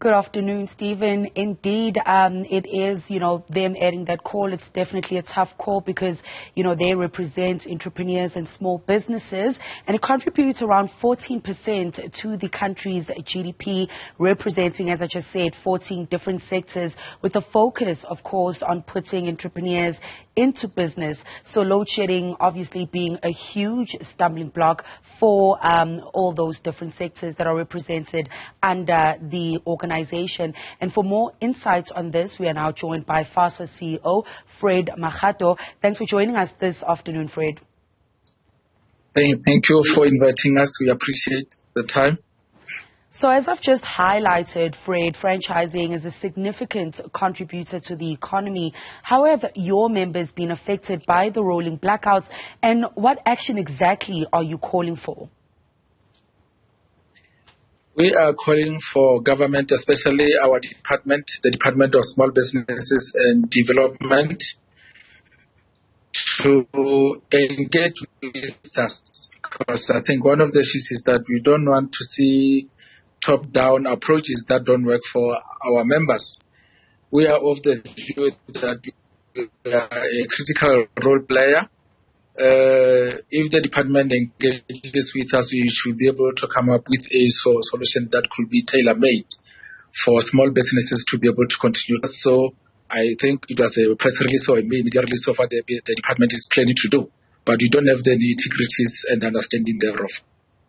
Good afternoon, Stephen. Indeed, it is, them adding that call. It's definitely a tough call because, they represent entrepreneurs and small businesses, and it contributes around 14% to the country's GDP, representing, as I just said, 14 different sectors with a focus, of course, on putting entrepreneurs into business. So load shedding obviously being a huge stumbling block for all those different sectors that are represented under the organization. And for more insights on this, we are now joined by FASA CEO Fred Makgato. Thanks for joining us this afternoon, Fred. Thank you for inviting us. We appreciate the time. So as I've just highlighted, Fred, franchising is a significant contributor to the economy. However, your members been affected by the rolling blackouts, and what action exactly are you calling for? We are calling for government, especially our department, the Department of Small Businesses and Development, to engage with us, because I think one of the issues is that we don't want to see top-down approaches that don't work for our members. We are of the view that we are a critical role player. If the department engages with us, we should be able to come up with a solution that could be tailor-made for small businesses to be able to continue. So I think it was a press release or a media release of what the department is planning to do, but we don't have the nitty-gritties and understanding thereof.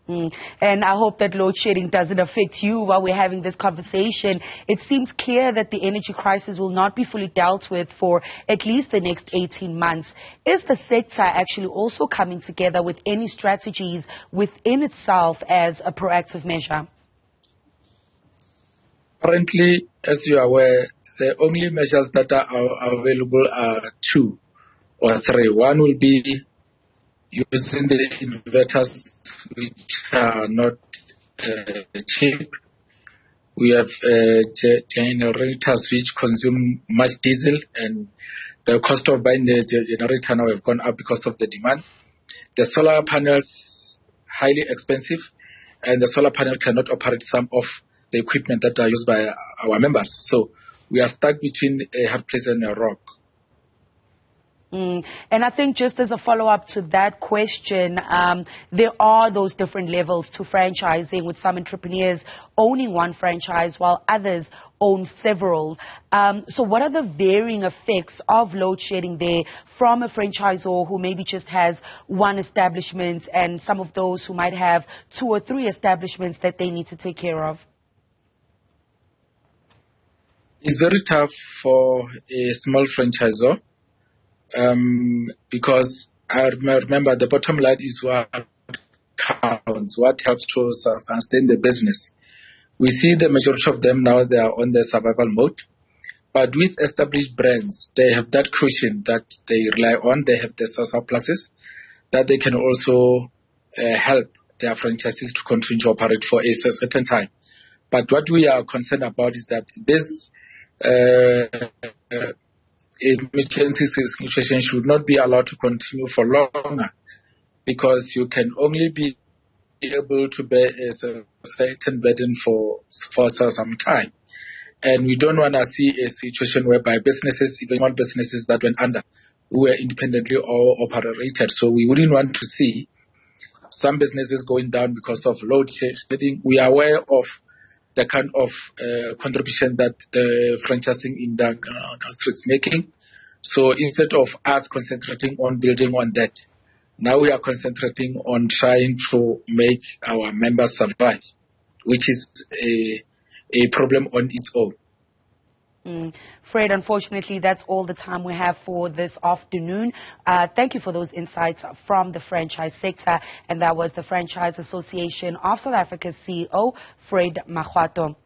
And I hope that load shedding doesn't affect you while we're having this conversation. It seems clear that the energy crisis will not be fully dealt with for at least the next 18 months. Is the sector actually also coming together with any strategies within itself as a proactive measure? Currently, as you are aware, the only measures that are available are two or three. One will be using the inverters, which are not cheap. We have generators which consume much diesel, and the cost of buying the generator now have gone up because of the demand. The solar panels, highly expensive, and the solar panel cannot operate some of the equipment that are used by our members. So we are stuck between a hard place and a rock. And I think just as a follow-up to that question, there are those different levels to franchising, with some entrepreneurs owning one franchise while others own several. So what are the varying effects of load shedding there from a franchisor who maybe just has one establishment and some of those who might have 2 or 3 establishments that they need to take care of? It's very tough for a small franchisor. Because I remember the bottom line is what counts, what helps to sustain the business. We see the majority of them now, they are on the survival mode. But with established brands, they have that cushion that they rely on. They have the surpluses that they can also help their franchises to continue to operate for a certain time. But what we are concerned about is that this emergency situation should not be allowed to continue for longer, because you can only be able to bear a certain burden for some time. And we don't want to see a situation whereby businesses, even small businesses that went under, were independently or operated. So we wouldn't want to see some businesses going down because of load shedding. We are aware of the kind of contribution that the franchising industry is making. So instead of us concentrating on building on that, now we are concentrating on trying to make our members survive, which is a problem on its own. Fred, unfortunately, that's all the time we have for this afternoon. Thank you for those insights from the franchise sector. And that was the Franchise Association of South Africa's CEO, Fred Makgato.